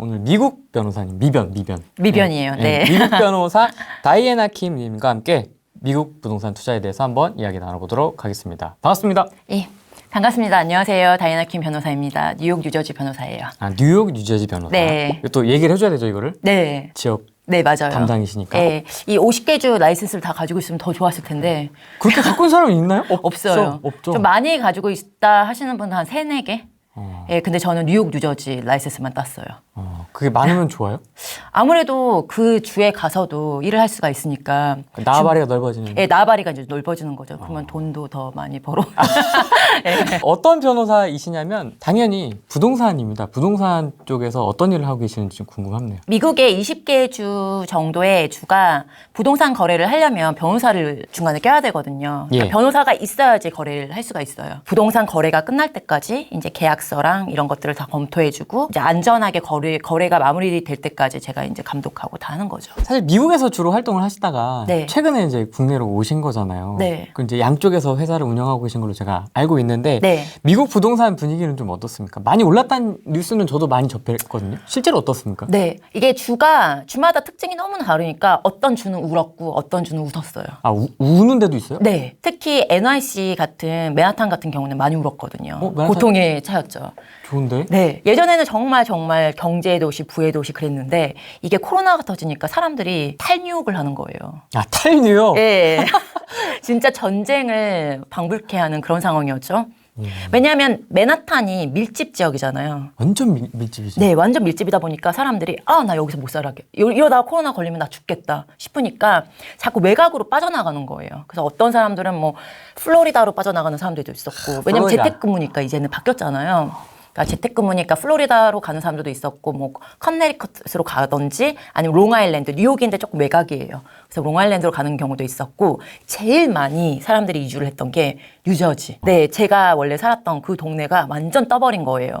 오늘 미국 변호사님, 미변이에요. 네. 미국 변호사 다이애나 킴님과 함께 미국 부동산 투자에 대해서 한번 이야기 나눠보도록 하겠습니다. 반갑습니다. 예, 반갑습니다. 안녕하세요. 다이애나 킴 변호사입니다. 뉴욕 뉴저지 변호사예요. 아, 뉴욕 뉴저지 변호사. 네. 또 얘기를 해줘야 되죠, 이거를? 네. 지역 네, 맞아요. 담당이시니까. 네, 이 50개 주 라이센스를 다 가지고 있으면 더 좋았을 텐데. 그렇게 갖고 있는 사람이 있나요? 없어요. 없죠. 좀 많이 가지고 있다 하시는 분은 한 3, 4개? 예, 근데 저는 뉴욕 뉴저지 라이센스만 땄어요. 그게 많으면 좋아요? 아무래도 그 주에 가서도 일을 할 수가 있으니까. 나와바리가 넓어지는. 예, 나와바리가 이제 넓어지는 거죠. 그러면 돈도 더 많이 벌어. 예. 어떤 변호사이시냐면 당연히 부동산입니다. 부동산 쪽에서 어떤 일을 하고 계시는지 좀 궁금하네요. 미국의 20개 주 정도의 주가 부동산 거래를 하려면 변호사를 중간에 껴야 되거든요. 그러니까 예. 변호사가 있어야지 거래를 할 수가 있어요. 부동산 거래가 끝날 때까지 이제 계약서랑 이런 것들을 다 검토해주고 이제 안전하게 거래가 마무리될 때까지 제가 이제 감독하고 다 하는 거죠. 사실 미국에서 주로 활동을 하시다가 네. 최근에 이제 국내로 오신 거잖아요. 네. 그 이제 양쪽에서 회사를 운영하고 계신 걸로 제가 알고 있는데 네. 미국 부동산 분위기는 좀 어떻습니까? 많이 올랐다는 뉴스는 저도 많이 접했거든요. 실제로 어떻습니까? 네. 이게 주마다 특징이 너무나 다르니까 어떤 주는 울었고 어떤 주는 웃었어요. 아, 우는 데도 있어요? 네. 특히 NYC 같은 맨하탄 같은 경우는 많이 울었거든요. 맨하탄? 고통에 차였죠. 좋은데? 네. 예전에는 정말 경제의 도시, 부의 도시 그랬는데 이게 코로나가 터지니까 사람들이 탈뉴욕을 하는 거예요. 아, 탈뉴욕? 네. 진짜 전쟁을 방불케 하는 그런 상황이었죠. 왜냐하면 맨하탄이 밀집 지역이잖아요. 완전 밀집이죠. 네, 완전 밀집이다 보니까 사람들이 나 여기서 못 살게. 이러다가 코로나 걸리면 나 죽겠다 싶으니까 자꾸 외곽으로 빠져나가는 거예요. 그래서 어떤 사람들은 뭐 플로리다로 빠져나가는 사람들도 있었고 왜냐면 플로리다. 재택근무니까 이제는 바뀌었잖아요. 그러니까 재택근무니까 플로리다로 가는 사람들도 있었고 뭐 커네리컷으로 가든지 아니면 롱아일랜드, 뉴욕인데 조금 외곽이에요. 그래서 롱아일랜드로 가는 경우도 있었고 제일 많이 사람들이 이주를 했던 게 뉴저지. 네, 제가 원래 살았던 그 동네가 완전 떠버린 거예요.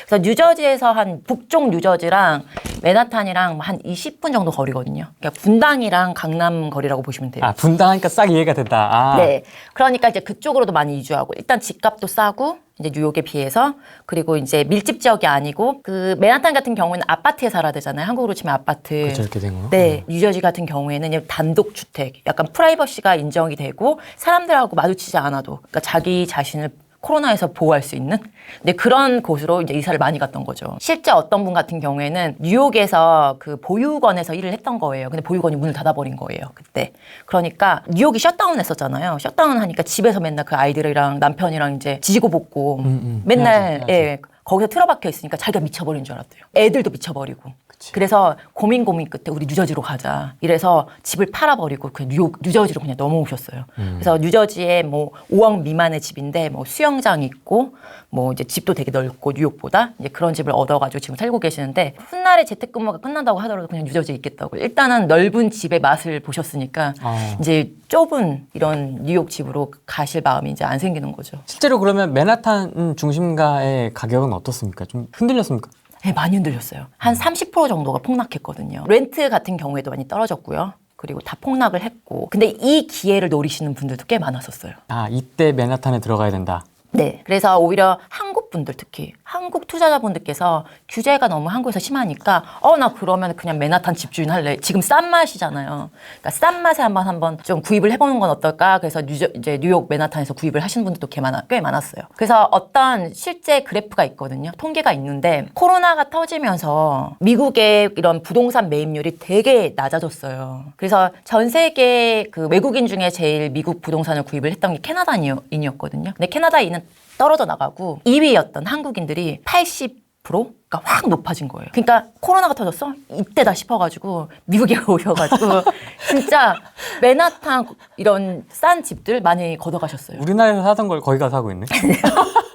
그래서 뉴저지에서 한 북쪽 뉴저지랑 맨하탄이랑 한 20분 정도 거리거든요. 그러니까 분당이랑 강남 거리라고 보시면 돼요. 아, 분당하니까 싹 이해가 된다. 아. 네. 그러니까 이제 그쪽으로도 많이 이주하고 일단 집값도 싸고 이제 뉴욕에 비해서 그리고 이제 밀집 지역이 아니고 그 맨하탄 같은 경우는 아파트에 살아야 되잖아요. 한국으로 치면 아파트. 그렇죠, 이렇게 된 거요? 네. 뉴저지 같은 경우에는 그냥 단독 주택, 약간 프라이버시가 인정이 되고 사람들하고 마주치지 않아도 그러니까 자기 자신을 코로나에서 보호할 수 있는 근데 그런 곳으로 이제 이사를 많이 갔던 거죠. 실제 어떤 분 같은 경우에는 뉴욕에서 그 보육원에서 일을 했던 거예요. 근데 보육원이 문을 닫아버린 거예요. 그때. 그러니까 뉴욕이 셧다운 했었잖아요. 셧다운 하니까 집에서 맨날 그 아이들이랑 남편이랑 이제 지지고 볶고 맨날 해야지. 예, 거기서 틀어박혀 있으니까 자기가 미쳐버린 줄 알았대요. 애들도 미쳐버리고. 그래서 고민 끝에 우리 뉴저지로 가자. 이래서 집을 팔아버리고 그 뉴저지로 그냥 넘어오셨어요. 그래서 뉴저지에 뭐 5억 미만의 집인데 뭐 수영장 있고 뭐 이제 집도 되게 넓고 뉴욕보다 이제 그런 집을 얻어가지고 지금 살고 계시는데 훗날에 재택근무가 끝난다고 하더라도 그냥 뉴저지에 있겠다고. 일단은 넓은 집의 맛을 보셨으니까 이제 좁은 이런 뉴욕 집으로 가실 마음이 이제 안 생기는 거죠. 실제로 그러면 맨하탄 중심가의 가격은 어떻습니까? 좀 흔들렸습니까? 네, 많이 흔들렸어요. 한 30% 정도가 폭락했거든요. 렌트 같은 경우에도 많이 떨어졌고요. 그리고 다 폭락을 했고. 근데 이 기회를 노리시는 분들도 꽤 많았었어요. 아, 이때 맨하탄에 들어가야 된다. 네. 그래서 오히려 한국 분들 특히 한국 투자자분들께서 규제가 너무 한국에서 심하니까 나 그러면 그냥 맨하탄 집주인 할래. 지금 싼 맛이잖아요. 그러니까 싼 맛에 한번 좀 구입을 해보는 건 어떨까? 그래서 이제 뉴욕 맨하탄에서 구입을 하시는 분들도 꽤 많았어요. 그래서 어떤 실제 그래프가 있거든요. 통계가 있는데 코로나가 터지면서 미국의 이런 부동산 매입률이 되게 낮아졌어요. 그래서 전 세계 그 외국인 중에 제일 미국 부동산을 구입을 했던 게 캐나다인이었거든요. 근데 캐나다인은 떨어져 나가고 2위였던 한국인들이 80%가 확 높아진 거예요. 그러니까 코로나가 터졌어? 이때다 싶어가지고 미국에 오셔가지고 진짜 맨하탄 이런 싼 집들 많이 걷어가셨어요. 우리나라에서 사던 걸 거기 가서 하고 있네.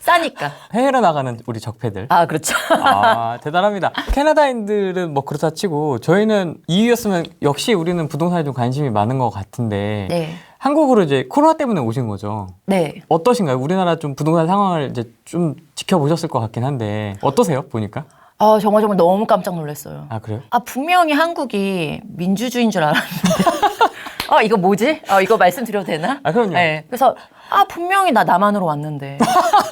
싸니까. 해외로 나가는 우리 적폐들. 아, 그렇죠. 아, 대단합니다. 캐나다인들은 뭐 그렇다 치고 저희는 2위였으면 역시 우리는 부동산에 좀 관심이 많은 것 같은데 네. 한국으로 이제 코로나 때문에 오신 거죠. 네. 어떠신가요? 우리나라 좀 부동산 상황을 이제 좀 지켜보셨을 것 같긴 한데 어떠세요? 보니까? 정말 너무 깜짝 놀랐어요. 아, 그래요? 분명히 한국이 민주주의인 줄 알았는데. 이거 뭐지? 이거 말씀드려도 되나? 아, 그럼요. 네. 그래서 분명히 나 남한으로 왔는데.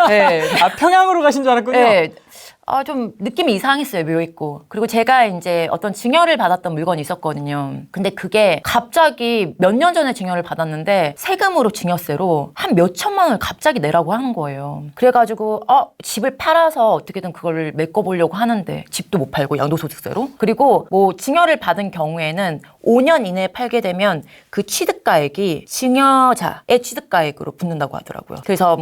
네. 아, 평양으로 가신 줄 알았군요. 네. 좀 느낌이 이상했어요. 묘했고. 그리고 제가 이제 어떤 증여를 받았던 물건이 있었거든요. 근데 그게 갑자기 몇 년 전에 증여를 받았는데 세금으로 증여세로 한 몇 천만 원을 갑자기 내라고 하는 거예요. 그래가지고 집을 팔아서 어떻게든 그걸 메꿔보려고 하는데 집도 못 팔고 양도소득세로. 그리고 뭐 증여를 받은 경우에는 5년 이내에 팔게 되면 그 취득가액이 증여자의 취득가액으로 붙는다고 하더라고요. 그래서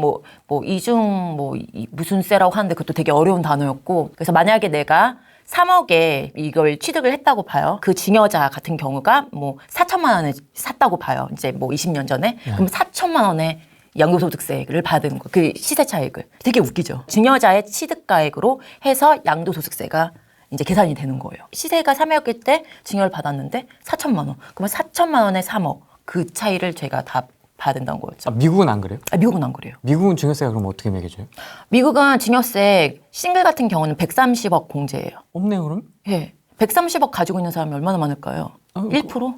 무슨 세라고 하는데 그것도 되게 어려운 단어였고, 그래서 만약에 내가 3억에 이걸 취득을 했다고 봐요. 그 증여자 같은 경우가 뭐 4천만 원에 샀다고 봐요. 이제 뭐 20년 전에. 그럼 4천만 원에 양도소득세를 받은 거, 그 시세 차익을. 되게 웃기죠. 증여자의 취득가액으로 해서 양도소득세가 이제 계산이 되는 거예요. 시세가 3억일 때 증여를 받았는데 4천만 원. 그러면 4천만 원에 3억. 그 차이를 제가 다 봐야 된다는 거였죠. 미국은 안 그래요? 미국은 안 그래요. 미국은 증여세가 그럼 어떻게 매겨져요? 미국은 증여세 싱글 같은 경우는 130억 공제예요. 없네요, 그럼? 예. 130억 가지고 있는 사람이 얼마나 많을까요? 1%?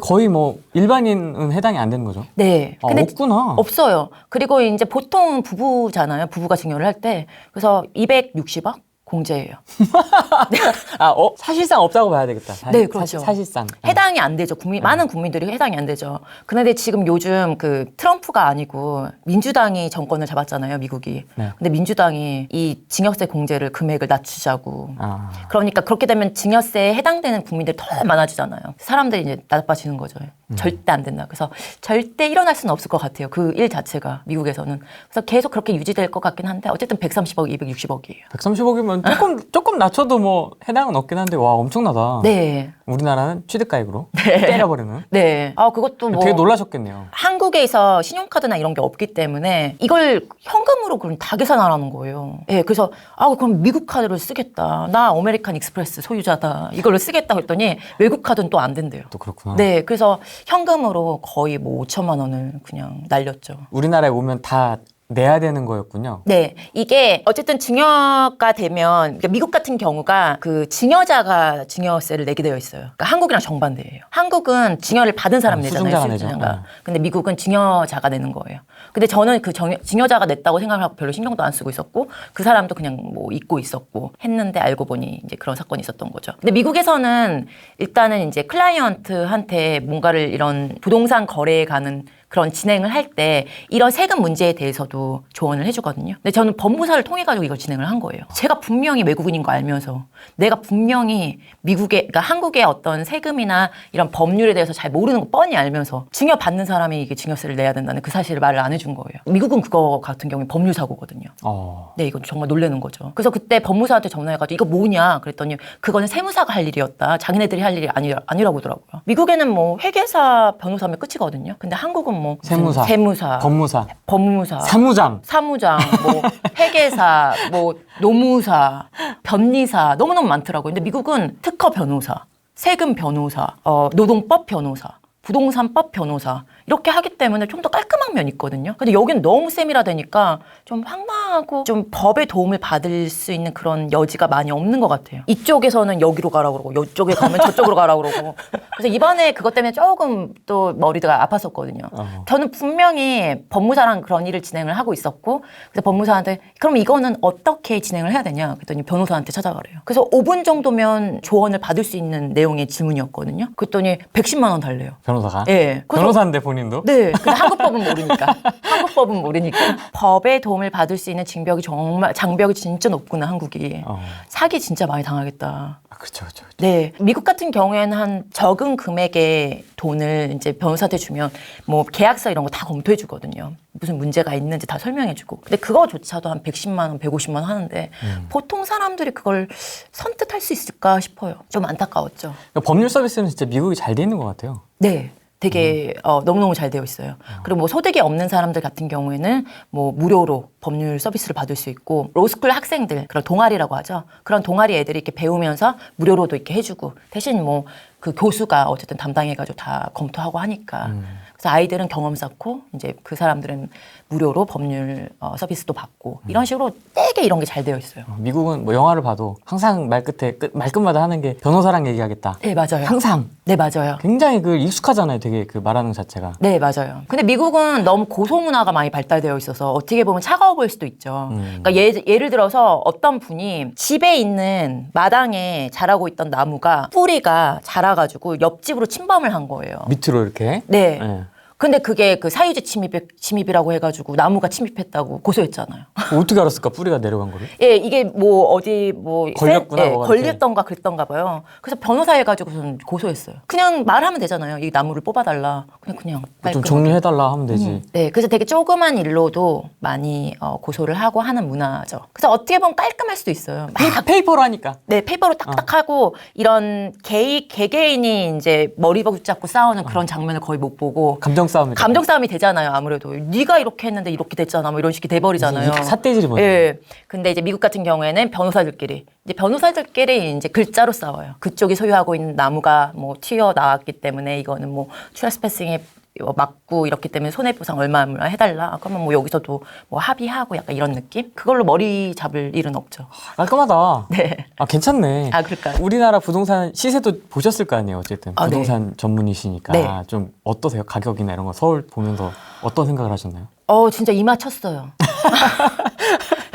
거의 뭐 일반인은 해당이 안 되는 거죠? 네. 근데 없구나. 없어요. 그리고 이제 보통 부부잖아요. 부부가 증여를 할 때. 그래서 260억 공제예요. 사실상 없다고 봐야 되겠다. 네, 그렇죠. 사실상. 해당이 안 되죠. 많은 국민들이 해당이 안 되죠. 그런데 지금 요즘 그 트럼프가 아니고 민주당이 정권을 잡았잖아요, 미국이. 네. 근데 민주당이 이 증여세 공제를 금액을 낮추자고. 그러니까 그렇게 되면 증여세에 해당되는 국민들이 더 많아지잖아요. 사람들이 이제 나빠지는 거죠. 절대 안 된다. 그래서 절대 일어날 수는 없을 것 같아요. 그 일 자체가 미국에서는. 그래서 계속 그렇게 유지될 것 같긴 한데 어쨌든 130억, 260억이에요. 130억이면 조금 낮춰도 뭐 해당은 없긴 한데 와 엄청나다. 네. 우리나라는 취득가액으로 때려버리는. 네. 그것도 뭐 되게 놀라셨겠네요. 한국에서 신용카드나 이런 게 없기 때문에 이걸 현금으로 그럼 다 계산하라는 거예요. 예, 그래서 그럼 미국 카드를 쓰겠다. 나 아메리칸 익스프레스 소유자다. 이걸로 쓰겠다 그랬더니 외국 카드는 또 안 된대요. 또 그렇구나. 네, 그래서 현금으로 거의 뭐 5천만 원을 그냥 날렸죠. 우리나라에 오면 다 내야 되는 거였군요. 네, 이게 어쨌든 증여가 되면 그러니까 미국 같은 경우가 그 증여자가 증여세를 내게 되어 있어요. 그러니까 한국이랑 정반대예요. 한국은 증여를 받은 사람이 내잖아요. 수증자가 내죠. 수증자가. 근데 미국은 증여자가 내는 거예요. 근데 저는 그 증여자가 냈다고 생각을 하고 별로 신경도 안 쓰고 있었고 그 사람도 그냥 뭐 잊고 있었고 했는데 알고 보니 이제 그런 사건이 있었던 거죠. 근데 미국에서는 일단은 이제 클라이언트한테 뭔가를 이런 부동산 거래에 가는 그런 진행을 할 때 이런 세금 문제에 대해서도 조언을 해주거든요. 근데 저는 법무사를 통해 가지고 이걸 진행을 한 거예요. 제가 분명히 외국인인 거 알면서 내가 분명히 그러니까 한국의 어떤 세금이나 이런 법률에 대해서 잘 모르는 거 뻔히 알면서 증여 받는 사람이 이게 증여세를 내야 된다는 그 사실을 말을 안 해준 거예요. 미국은 그거 같은 경우에 법률 사고거든요. 네, 이건 정말 놀라는 거죠. 그래서 그때 법무사한테 전화해가지고 이거 뭐냐 그랬더니 그거는 세무사가 할 일이었다. 자기네들이 할 일이 아니라고 하더라고요. 미국에는 뭐 회계사, 변호사면 끝이거든요. 근데 한국은 뭐 세무사, 법무사, 사무장, 뭐 회계사, 뭐 노무사, 변리사 너무너무 많더라고요. 근데 미국은 특허 변호사, 세금 변호사, 노동법 변호사, 부동산법 변호사 이렇게 하기 때문에 좀 더 깔끔한 면이 있거든요. 근데 여기는 너무 세밀화되니까 좀 황당하고 좀 법의 도움을 받을 수 있는 그런 여지가 많이 없는 것 같아요. 이쪽에서는 여기로 가라고 그러고 이쪽에 가면 저쪽으로 가라고 그러고 그래서 이번에 그것 때문에 조금 또 머리가 아팠었거든요. 저는 분명히 법무사랑 그런 일을 진행을 하고 있었고 그래서 법무사한테 그럼 이거는 어떻게 진행을 해야 되냐 그랬더니 변호사한테 찾아가래요. 그래서 5분 정도면 조언을 받을 수 있는 내용의 질문이었거든요. 그랬더니 110만 원 달래요. 변호사가? 네. 변호사인데 본인도? 네. 근데 한국법은 모르니까. 법의 도움을 받을 수 있는 장벽이 진짜 높구나, 한국이. 사기 진짜 많이 당하겠다. 그렇죠. 네. 미국 같은 경우에는 한 적은 금액의 돈을 이제 변호사한테 주면 뭐 계약서 이런 거 다 검토해 주거든요. 무슨 문제가 있는지 다 설명해 주고. 근데 그거조차도 한 110만 원, 150만 원 하는데 보통 사람들이 그걸 선뜻할 수 있을까 싶어요. 좀 안타까웠죠. 그러니까 법률 서비스는 진짜 미국이 잘 돼 있는 것 같아요. 네. 되게 너무너무 잘 되어 있어요. 그리고 뭐 소득이 없는 사람들 같은 경우에는 뭐 무료로 법률 서비스를 받을 수 있고 로스쿨 학생들 그런 동아리라고 하죠. 그런 동아리 애들이 이렇게 배우면서 무료로도 이렇게 해주고 대신 뭐 그 교수가 어쨌든 담당해가지고 다 검토하고 하니까 그래서 아이들은 경험 쌓고 이제 그 사람들은 무료로 법률 서비스도 받고 이런 식으로 되게 이런 게 잘 되어 있어요. 미국은 뭐 영화를 봐도 항상 말끝마다 하는 게 변호사랑 얘기하겠다. 네, 맞아요. 항상. 네, 맞아요. 굉장히 그 익숙하잖아요. 되게 그 말하는 것 자체가. 네, 맞아요. 근데 미국은 너무 고소 문화가 많이 발달되어 있어서 어떻게 보면 차가워 보일 수도 있죠. 그러니까 예를 들어서 어떤 분이 집에 있는 마당에 자라고 있던 나무가 뿌리가 자라가지고 옆집으로 침범을 한 거예요. 밑으로 이렇게. 네. 네. 근데 그게 그 사유지 침입이라고 해가지고 나무가 침입했다고 고소했잖아요. 어떻게 알았을까? 뿌리가 내려간 거를? 예, 이게 뭐 어디 뭐 걸렸구나, 예, 뭐가 걸렸던가 그랬던가 봐요. 그래서 변호사 해가지고서는 고소했어요. 그냥 말하면 되잖아요. 이 나무를 뽑아달라. 그냥 좀 깔끔하게. 정리해달라 하면 되지. 네, 그래서 되게 조그만 일로도 많이 고소를 하고 하는 문화죠. 그래서 어떻게 보면 깔끔할 수도 있어요. 막 페이퍼로 하니까. 네, 페이퍼로 딱딱하고 이런 개개인이 이제 머리 붙잡고 싸우는 그런 장면을 거의 못 보고 감정 싸움이. 감정 싸움이 되잖아요. 아무래도 네가 이렇게 했는데 이렇게 됐잖아. 뭐 이런 식이 돼버리잖아요. 삿대질이 뭐죠? 예. 근데 이제 미국 같은 경우에는 변호사들끼리 이제 글자로 싸워요. 그쪽이 소유하고 있는 나무가 뭐 튀어 나왔기 때문에 이거는 뭐 트레스패싱에 맞고 이렇기 때문에 손해보상 얼마 해달라. 그러면 뭐 여기서도 뭐 합의하고 약간 이런 느낌? 그걸로 머리 잡을 일은 없죠. 깔끔하다. 네. 아, 괜찮네. 아, 그럴까요? 우리나라 부동산 시세도 보셨을 거 아니에요, 어쨌든. 아, 부동산 전문이시니까. 네. 좀 어떠세요? 가격이나 이런 거 서울 보면서 어떤 생각을 하셨나요? 진짜 이마 쳤어요.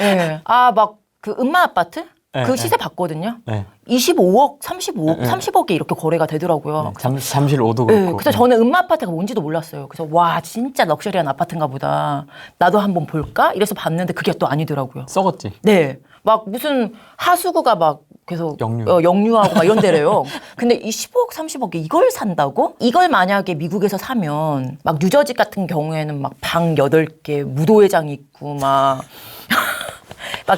예. 아, 막 그 음마 아파트? 네, 그 시세 봤거든요. 네. 25억, 35억, 30억에 이렇게 거래가 되더라고요. 잠실 5도 네, 그렇고. 그래서 저는 음마 아파트가 뭔지도 몰랐어요. 그래서 와, 진짜 럭셔리한 아파트인가 보다. 나도 한번 볼까? 이래서 봤는데 그게 또 아니더라고요. 썩었지. 네. 막 무슨 하수구가 막 계속 역류. 역류하고 막 이런 데래요. 근데 이 15억, 30억에 이걸 산다고? 이걸 만약에 미국에서 사면 막 뉴저지 같은 경우에는 막 방 8개, 무도회장 있고 막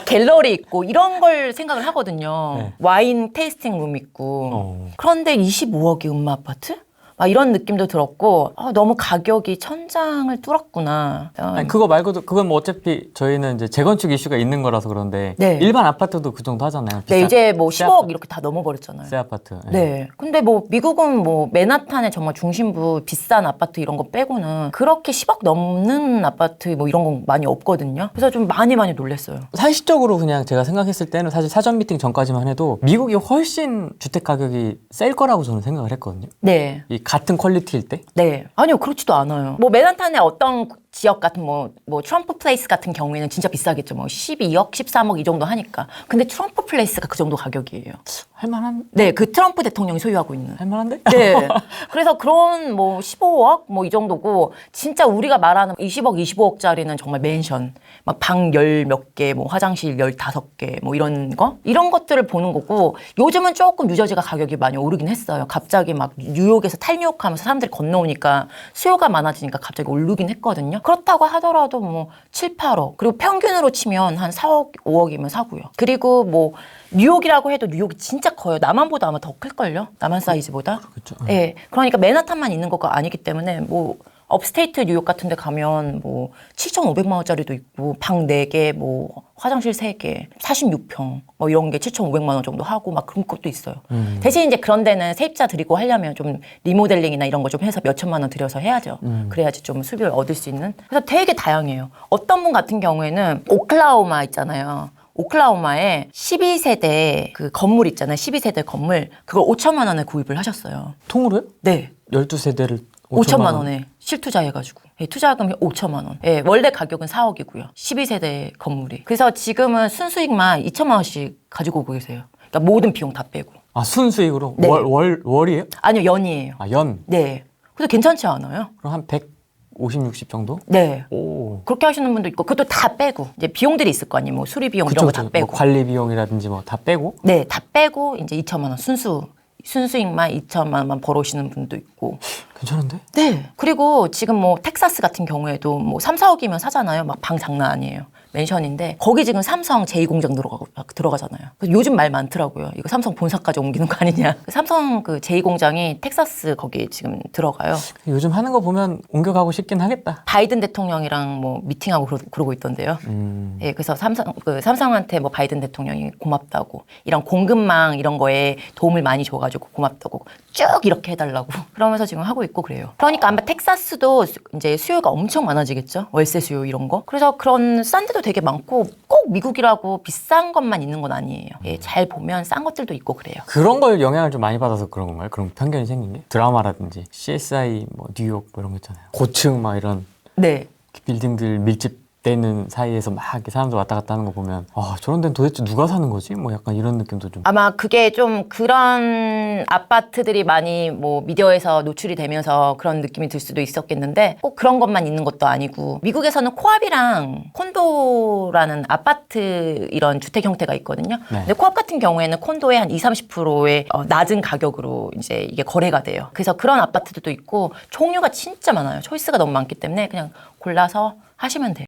갤러리 있고 이런 걸 생각을 하거든요. 네. 와인 테이스팅 룸 있고. 그런데 25억이 음마 아파트? 막 이런 느낌도 들었고 너무 가격이 천장을 뚫었구나. 아니, 그거 말고도 그건 뭐 어차피 저희는 이제 재건축 이슈가 있는 거라서 그런데 네. 일반 아파트도 그 정도 하잖아요. 네, 이제 뭐 새 10억 아파트, 이렇게 다 넘어버렸잖아요. 새 아파트. 네. 근데 뭐 미국은 뭐 맨하탄의 정말 중심부 비싼 아파트 이런 거 빼고는 그렇게 10억 넘는 아파트 뭐 이런 건 많이 없거든요. 그래서 좀 많이 놀랐어요. 상식적으로 그냥 제가 생각했을 때는 사실 사전 미팅 전까지만 해도 미국이 훨씬 주택 가격이 셀 거라고 저는 생각을 했거든요. 네. 이 같은 퀄리티일 때. 네. 아니요, 그렇지도 않아요. 뭐 맨하탄의 어떤 지역 같은 뭐 트럼프 플레이스 같은 경우에는 진짜 비싸겠죠. 뭐 12억, 13억 이 정도 하니까. 근데 트럼프 플레이스가 그 정도 가격이에요. 할만한? 네, 그 트럼프 대통령이 소유하고 있는. 할만한데? 네. 그래서 그런 뭐 15억 뭐 이 정도고 진짜 우리가 말하는 20억, 25억짜리는 정말 맨션. 막 방 10몇 개, 뭐 화장실 15개 뭐 이런 거? 이런 것들을 보는 거고 요즘은 조금 뉴저지가 가격이 많이 오르긴 했어요. 갑자기 막 뉴욕에서 탈뉴욕하면서 사람들이 건너오니까 수요가 많아지니까 갑자기 오르긴 했거든요. 그렇다고 하더라도 뭐 7, 8억. 그리고 평균으로 치면 한 4억, 5억이면 사고요. 그리고 뭐 뉴욕이라고 해도 뉴욕이 진짜 커요. 남한보다 아마 더 클걸요? 남한 사이즈보다. 그렇죠. 네. 그러니까 맨하탄만 있는 거가 아니기 때문에 뭐 업스테이트 뉴욕 같은 데 가면 뭐 7,500만 원짜리도 있고 방 4개 뭐 화장실 3개 46평 뭐 이런 게 7,500만 원 정도 하고 막 그런 것도 있어요. 대신 이제 그런 데는 세입자 들이고 하려면 좀 리모델링이나 이런 거 좀 해서 몇 천만 원 들여서 해야죠. 그래야지 좀 수익을 얻을 수 있는. 그래서 되게 다양해요. 어떤 분 같은 경우에는 오클라호마 있잖아요. 오클라호마에 12세대 그 건물 있잖아요. 12세대 건물. 그걸 5천만 원에 구입을 하셨어요. 통으로요? 네. 12세대를 5천만 원에 실투자해가지고. 예, 투자금이 5천만 원. 예, 원래 가격은 4억이고요. 12세대 건물이. 그래서 지금은 순수익만 2천만 원씩 가지고 오고 계세요. 그러니까 모든 비용 다 빼고. 아, 순수익으로? 네. 월이에요? 아니요, 연이에요. 아, 연? 네. 그래서 괜찮지 않아요? 그럼 한 150, 60 정도? 네. 오. 그렇게 하시는 분도 있고, 그것도 다 빼고. 이제 비용들이 있을 거 아니에요. 뭐 수리 비용 이런 거 다 빼고. 뭐 관리 비용이라든지 뭐 다 빼고? 네, 다 빼고 이제 2천만 원 순수익만 2천만 원만 벌어오시는 분도 있고. 괜찮은데? 네. 그리고 지금 뭐 텍사스 같은 경우에도 뭐 3, 4억이면 사잖아요. 막 방 장난 아니에요. 맨션인데 거기 지금 삼성 제2공장 들어가잖아요. 그래서 요즘 말 많더라고요. 이거 삼성 본사까지 옮기는 거 아니냐. 삼성 그 제2공장이 텍사스 거기에 지금 들어가요. 요즘 하는 거 보면 옮겨가고 싶긴 하겠다. 바이든 대통령이랑 뭐 미팅하고 그러고 있던데요. 예, 그래서 삼성한테 뭐 바이든 대통령이 고맙다고 이런 공급망 이런 거에 도움을 많이 줘가지고 고맙다고 쭉 이렇게 해달라고 그러면서 지금 하고 있고 그래요. 그러니까 아마 텍사스도 이제 수요가 엄청 많아지겠죠. 월세 수요 이런 거. 그래서 그런 싼 데도 되게 많고 꼭 미국이라고 비싼 것만 있는 건 아니에요. 예, 잘 보면 싼 것들도 있고 그래요. 그런 걸 영향을 좀 많이 받아서 그런 건가요? 그런 편견이 생긴 게? 드라마라든지 CSI, 뭐 뉴욕 뭐 이런 거 있잖아요. 고층 막 이런 네. 빌딩들 밀집되는 사이에서 막 이렇게 사람들 왔다 갔다 하는 거 보면 아 저런 데는 도대체 누가 사는 거지? 뭐 약간 이런 느낌도 좀. 아마 그게 좀 그런 아파트들이 많이 뭐 미디어에서 노출이 되면서 그런 느낌이 들 수도 있었겠는데 꼭 그런 것만 있는 것도 아니고 미국에서는 코압이랑 콘도라는 아파트 이런 주택 형태가 있거든요. 네. 근데 코압 같은 경우에는 콘도의 한 20-30%의 낮은 가격으로 이제 이게 거래가 돼요. 그래서 그런 아파트들도 있고 종류가 진짜 많아요. 초이스가 너무 많기 때문에 그냥 골라서 하시면 돼요.